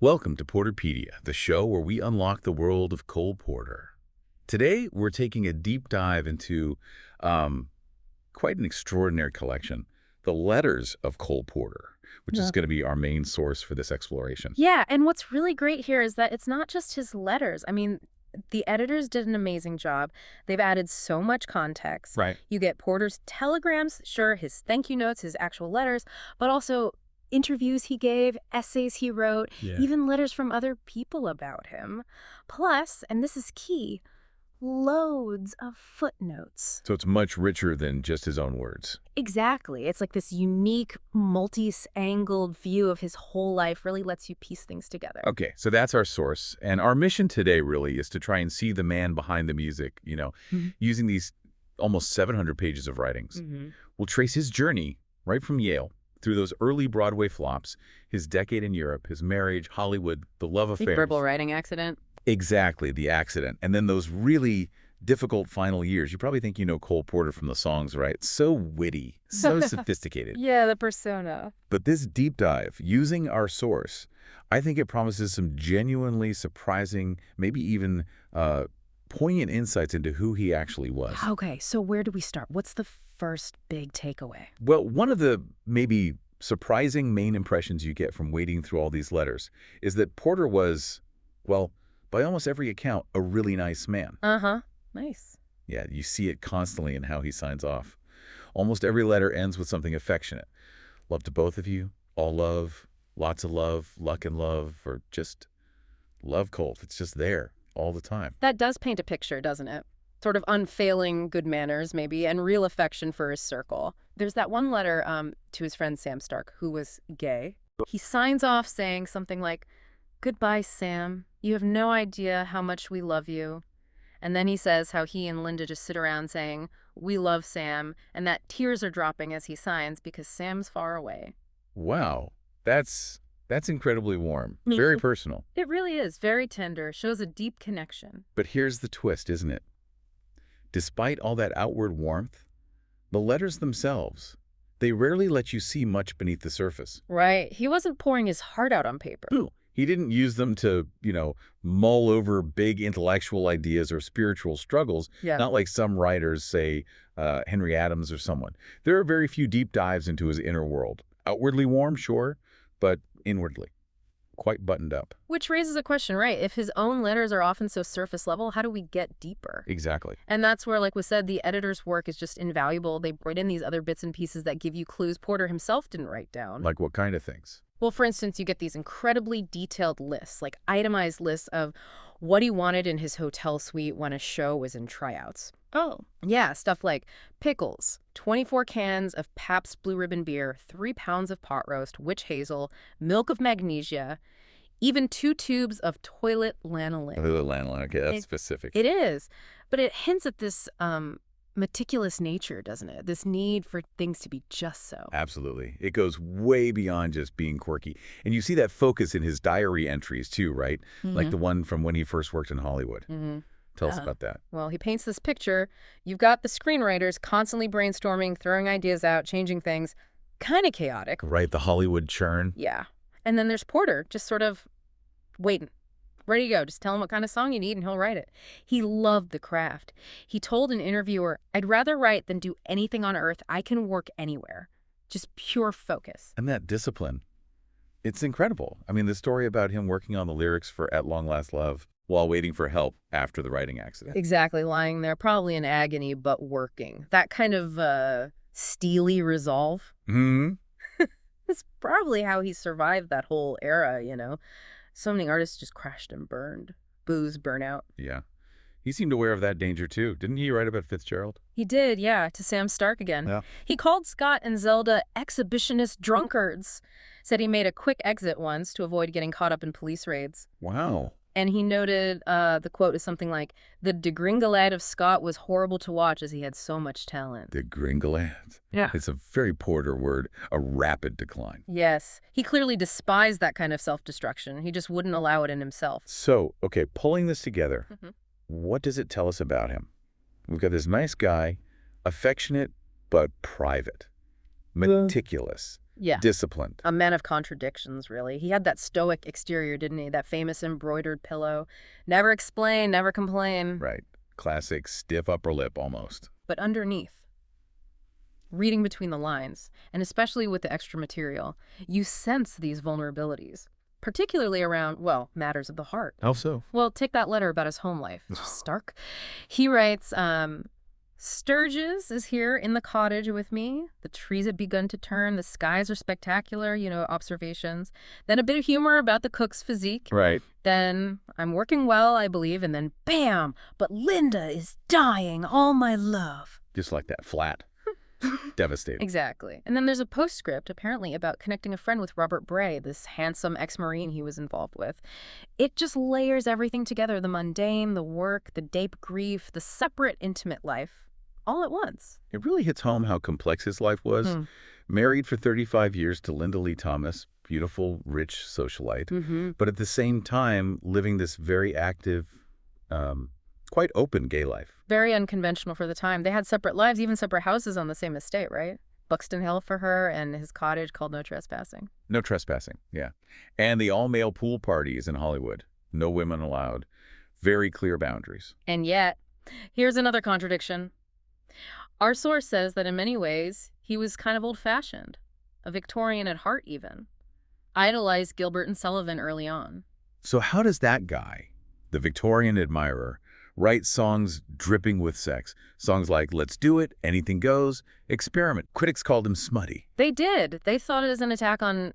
Welcome to Porter-Pedia, the show where we unlock the world of Cole Porter. Today, we're taking a deep dive into um, quite an extraordinary collection, the letters of Cole Porter, which is Yeah. going to be our main source for this exploration. Yeah, and what's really great here is that it's not just his letters. I mean, the editors did an amazing job. They've added so much context. Right. You get Porter's telegrams, sure, his thank you notes, his actual letters, but also interviews he gave, essays he wrote, Yeah. even letters from other people about him. Plus, and this is key, loads of footnotes. So it's much richer than just his own words. Exactly. It's like this unique, multi-angled view of his whole life, really lets you piece things together. Okay, so that's our source. And our mission today really is to try and see the man behind the music, Mhm. using these almost 700 pages of writings. We'll trace his journey right from Yale through those early Broadway flops, his decade in Europe, his marriage, Hollywood, the love Big affairs. verbal writing accident. Exactly, the accident. And then those really difficult final years. You probably think you know Cole Porter from the songs, right? So witty, so sophisticated. Yeah, the persona. But this deep dive, using our source, I think it promises some genuinely surprising, maybe even poignant insights into who he actually was. Okay, so where do we start? What's the first big takeaway? Well, one of the maybe surprising main impressions you get from wading through all these letters is that Porter was, well, by almost every account, a really nice man. Uh-huh. Nice. Yeah, you see it constantly in how he signs off. Almost every letter ends with something affectionate. Love to both of you, all love, lots of love, luck and love, or just love Colt. It's just there all the time. That does paint a picture, doesn't it? Sort of unfailing good manners, maybe, and real affection for his circle. There's that one letter to his friend Sam Stark, who was gay. He signs off saying something like, "Goodbye, Sam. You have no idea how much we love you." And then he says how he and Linda just sit around saying, "We love Sam," and that tears are dropping as he signs because Sam's far away. Wow, that's incredibly warm, very personal. It really is very tender, shows a deep connection. But here's the twist, isn't it? Despite all that outward warmth, the letters themselves, they rarely let you see much beneath the surface. Right. He wasn't pouring his heart out on paper. No, he didn't use them to, mull over big intellectual ideas or spiritual struggles, Yeah. not like some writers, say Henry Adams or someone. There are very few deep dives into his inner world. Outwardly warm, sure, but inwardly quite buttoned up. Which raises a question, right? If his own letters are often so surface level, how do we get deeper? Exactly. And that's where, like we said, the editor's work is just invaluable. They write in these other bits and pieces that give you clues Porter himself didn't write down. Like what kind of things? Well, for instance, you get these incredibly detailed lists, like itemized lists of what he wanted in his hotel suite when a show was in tryouts. Oh, Yeah, stuff like pickles, 24 cans of Pabst Blue Ribbon beer, 3 pounds of pot roast, witch hazel, milk of magnesia, even 2 tubes of toilet lanolin. Lanolin, okay, that's It- specific. It is, but it hints at this meticulous nature, doesn't it? This need for things to be just so. Absolutely. It goes way beyond just being quirky. And you see that focus in his diary entries too, right? Like the one from when he first worked in Hollywood. Mm-hmm. Tell us about that. Well, he paints this picture. You've got the screenwriters constantly brainstorming, throwing ideas out, changing things. Kind of chaotic. Right, the Hollywood churn. Yeah. And then there's Porter, just sort of waiting. Ready to go. Just tell him what kind of song you need and he'll write it. He loved the craft. He told an interviewer, "I'd rather write than do anything on earth. I can work anywhere." Just pure focus. And that discipline. It's incredible. I mean, the story about him working on the lyrics for At Long Last Love while waiting for help after the writing accident. Exactly, lying there, probably in agony, but working. That kind of steely resolve. Hmm. That's probably how he survived that whole era, So many artists just crashed and burned. Booze, burnout. Yeah. He seemed aware of that danger too. Didn't he write about Fitzgerald? He did, yeah, to Sam Stark again. Yeah. He called Scott and Zelda exhibitionist drunkards. Said he made a quick exit once to avoid getting caught up in police raids. Wow. And he noted the quote is something like, "The degringolade of Scott was horrible to watch as he had so much talent." The gringolad. Yeah. It's a very Porter word, a rapid decline. Yes. He clearly despised that kind of self-destruction. He just wouldn't allow it in himself. So, okay, pulling this together, Mhm. what does it tell us about him? We've got this nice guy, affectionate but private, meticulous, Yeah. disciplined. A man of contradictions, really. He had that stoic exterior, didn't he? That famous embroidered pillow. Never explain, never complain. Right. Classic stiff upper lip almost. But underneath, reading between the lines, and especially with the extra material, you sense these vulnerabilities, particularly around, well, matters of the heart. How so? Well, take that letter about his home life. Stark. He writes, Sturgis is here in the cottage with me. The trees have begun to turn. The skies are spectacular, observations. Then a bit of humor about the cook's physique. Right. Then I'm working well, I believe. And then bam! But Linda is dying, all my love. Just like that, flat. Devastating. Exactly. And then there's a postscript, apparently, about connecting a friend with Robert Bray, this handsome ex-Marine he was involved with. It just layers everything together, the mundane, the work, the deep grief, the separate, intimate life, all at once. It really hits home how complex his life was. Married for 35 years to Linda Lee Thomas, beautiful, rich socialite, but at the same time living this very active, quite open gay life. Very unconventional for the time. They had separate lives, even separate houses on the same estate, right? Buxton Hill for her and his cottage called No Trespassing. No trespassing, yeah. And the all-male pool parties in Hollywood. No women allowed. Very clear boundaries. And yet, here's another contradiction. Our source says that in many ways, he was kind of old-fashioned, a Victorian at heart even. Idolized Gilbert and Sullivan early on. So how does that guy, the Victorian admirer, write songs dripping with sex? Songs like Let's Do It, Anything Goes, Experiment. Critics called him smutty. They did. They thought it as an attack on,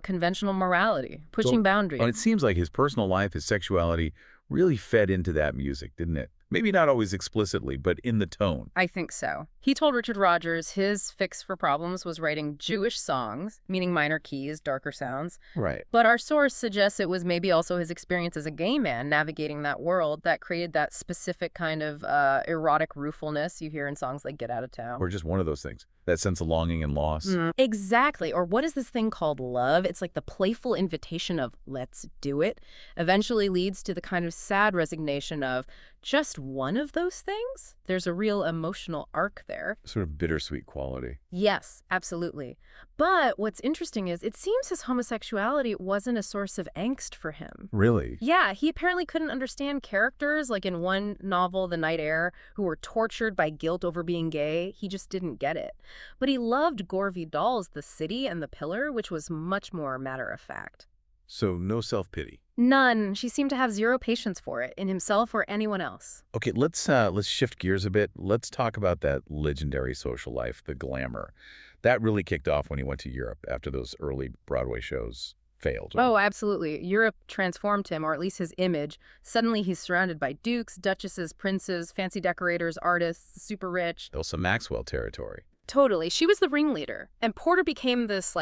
conventional morality, pushing boundaries. And it seems like his personal life, his sexuality, really fed into that music, didn't it? Maybe not always explicitly, but in the tone. I think so. He told Richard Rogers his fix for problems was writing Jewish songs, meaning minor keys, darker sounds. Right. But our source suggests it was maybe also his experience as a gay man navigating that world that created that specific kind of erotic ruefulness you hear in songs like Get Out of Town. Or just one of those things. That sense of longing and loss. Exactly. Or what is this thing called love? It's like the playful invitation of let's do it eventually leads to the kind of sad resignation of just one of those things? There's a real emotional arc there. Sort of bittersweet quality. Yes, absolutely. But what's interesting is it seems his homosexuality wasn't a source of angst for him. Really? Yeah, he apparently couldn't understand characters, like in one novel, The Night Air, who were tortured by guilt over being gay. He just didn't get it. But he loved Gore Vidal's The City and The Pillar, which was much more matter of fact. So no self-pity. None. She seemed to have zero patience for it, in himself or anyone else. Okay, let's shift gears a bit. Let's talk about that legendary social life, the glamour. That really kicked off when he went to Europe after those early Broadway shows failed. Oh, absolutely. Europe transformed him, or at least his image. Suddenly he's surrounded by dukes, duchesses, princes, fancy decorators, artists, super rich. Elsa Maxwell territory. Totally. She was the ringleader. And Porter became this,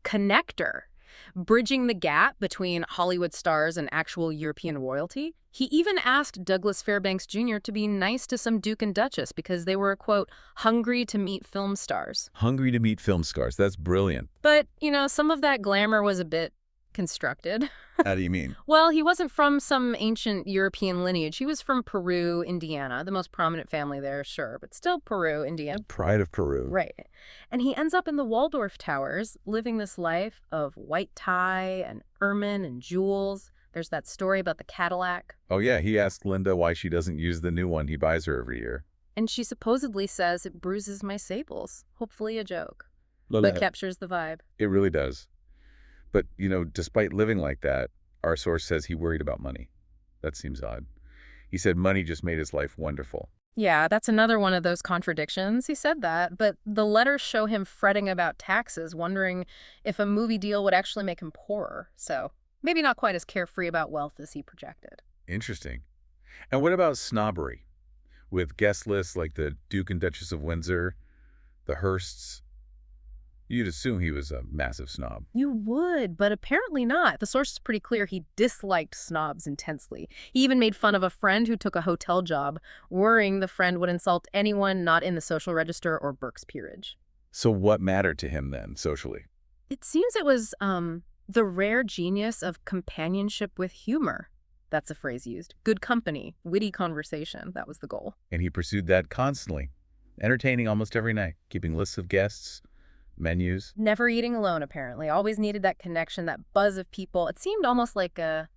connector, bridging the gap between Hollywood stars and actual European royalty. He even asked Douglas Fairbanks Jr. to be nice to some duke and duchess because they were, quote, hungry to meet film stars. Hungry to meet film stars. That's brilliant. But, some of that glamour was a bit constructed. How do you mean? Well, he wasn't from some ancient European lineage. He was from Peru, Indiana, the most prominent family there, sure, but still Peru, Indiana. Pride of Peru. Right. And he ends up in the Waldorf Towers, living this life of white tie and ermine and jewels. There's that story about the Cadillac. Oh, yeah, he asked Linda why she doesn't use the new one he buys her every year. And she supposedly says it bruises my sables. Hopefully a joke. But captures the vibe. It really does. But, despite living like that, our source says he worried about money. That seems odd. He said money just made his life wonderful. Yeah, that's another one of those contradictions. He said that, but the letters show him fretting about taxes, wondering if a movie deal would actually make him poorer. So maybe not quite as carefree about wealth as he projected. Interesting. And what about snobbery? With guest lists like the Duke and Duchess of Windsor, the Hearsts. You'd assume he was a massive snob. You would, but apparently not. The source is pretty clear he disliked snobs intensely. He even made fun of a friend who took a hotel job, worrying the friend would insult anyone not in the social register or Burke's peerage. So what mattered to him then, socially? It seems it was the rare genius of companionship with humor. That's a phrase used. Good company, witty conversation. That was the goal. And he pursued that constantly, entertaining almost every night, keeping lists of guests, Menus, Never eating alone, apparently. Always needed that connection, that buzz of people. It seemed almost like a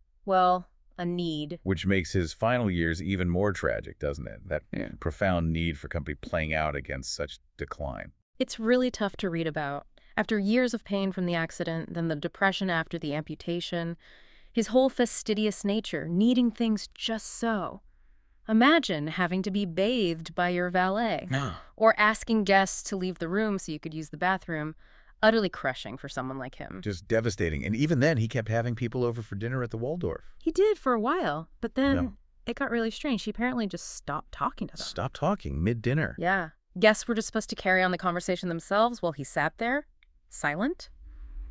need. which makes his final years even more tragic, doesn't it? That Yeah. profound need for company playing out against such decline. It's really tough to read about. After years of pain from the accident, then the depression after the amputation, his whole fastidious nature, needing things just so. Imagine having to be bathed by your valet, or asking guests to leave the room so you could use the bathroom. Utterly crushing for someone like him. Just devastating. And even then, he kept having people over for dinner at the Waldorf. He did for a while, but then No. it got really strange. He apparently just stopped talking to them. Stop talking mid-dinner. Yeah. Guests were just supposed to carry on the conversation themselves while he sat there, silent,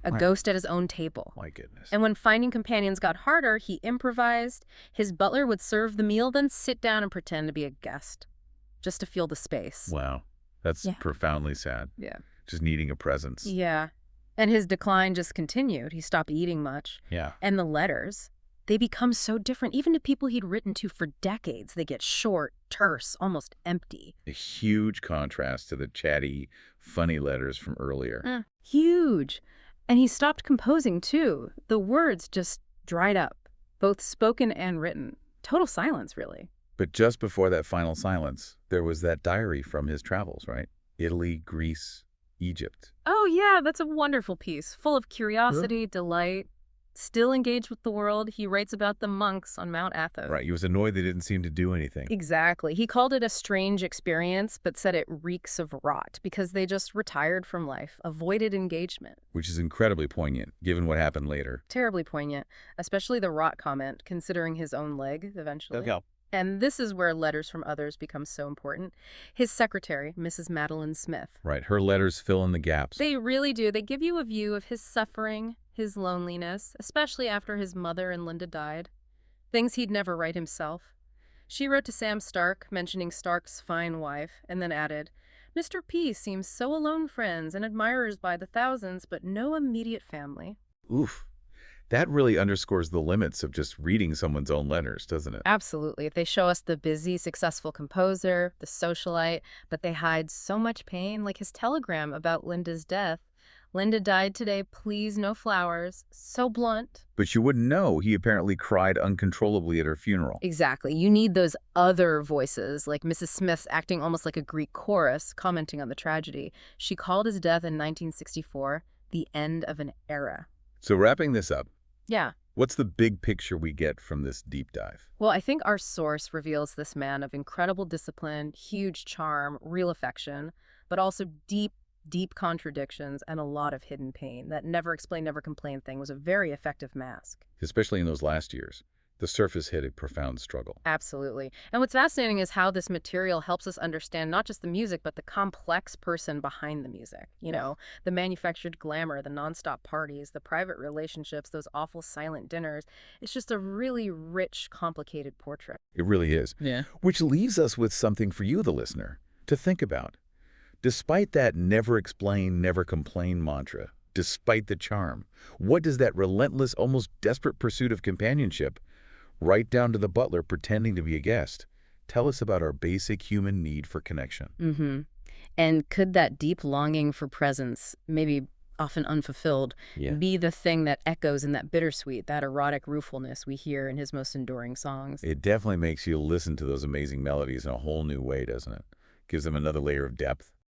a Right. ghost at his own table. My goodness. And when finding companions got harder, he improvised. His butler would serve the meal, then sit down and pretend to be a guest, just to feel the space. Wow. That's Yeah. profoundly sad. Yeah. Just needing a presence. Yeah. And his decline just continued. He stopped eating much. Yeah. And the letters, they become so different. Even to people he'd written to for decades, they get short, terse, almost empty. A huge contrast to the chatty, funny letters from earlier. Huge. And he stopped composing, too. The words just dried up, both spoken and written. Total silence, really. But just before that final silence, there was that diary from his travels, right? Italy, Greece, Egypt. Oh, yeah, that's a wonderful piece, full of curiosity, delight. Still engaged with the world, he writes about the monks on Mount Athos. Right. He was annoyed they didn't seem to do anything. Exactly. He called it a strange experience, but said it reeks of rot because they just retired from life, avoided engagement. Which is incredibly poignant, given what happened later. Terribly poignant, especially the rot comment, considering his own leg eventually. Okay. And this is where letters from others become so important. His secretary, Mrs. Madeline Smith. Right. Her letters fill in the gaps. They really do. They give you a view of his suffering, his loneliness, especially after his mother and Linda died. Things he'd never write himself. She wrote to Sam Stark, mentioning Stark's fine wife, and then added, Mr. P seems so alone friends and admirers by the thousands, but no immediate family. Oof. That really underscores the limits of just reading someone's own letters, doesn't it? Absolutely. They show us the busy, successful composer, the socialite, but they hide so much pain, like his telegram about Linda's death. Linda died today, please no flowers. So blunt. But you wouldn't know he apparently cried uncontrollably at her funeral. Exactly. You need those other voices, like Mrs. Smith's acting almost like a Greek chorus, commenting on the tragedy. She called his death in 1964 the end of an era. So wrapping this up, Yeah. what's the big picture we get from this deep dive? Well, I think our source reveals this man of incredible discipline, huge charm, real affection, but also deep contradictions and a lot of hidden pain. That never explain, never complain thing was a very effective mask. Especially in those last years. The surface hit a profound struggle. Absolutely. And what's fascinating is how this material helps us understand not just the music, but the complex person behind the music. You know, the manufactured glamour, the nonstop parties, the private relationships, those awful silent dinners. It's just a really rich, complicated portrait. It really is. Yeah. Which leaves us with something for you, the listener, to think about. Despite that never explain, never complain mantra, despite the charm, what does that relentless, almost desperate pursuit of companionship, right down to the butler pretending to be a guest, tell us about our basic human need for connection? Mm-hmm. And could that deep longing for presence, maybe often unfulfilled, be the thing that echoes in that bittersweet, that erotic ruefulness we hear in his most enduring songs? It definitely makes you listen to those amazing melodies in a whole new way, doesn't it? Gives them another layer of depth.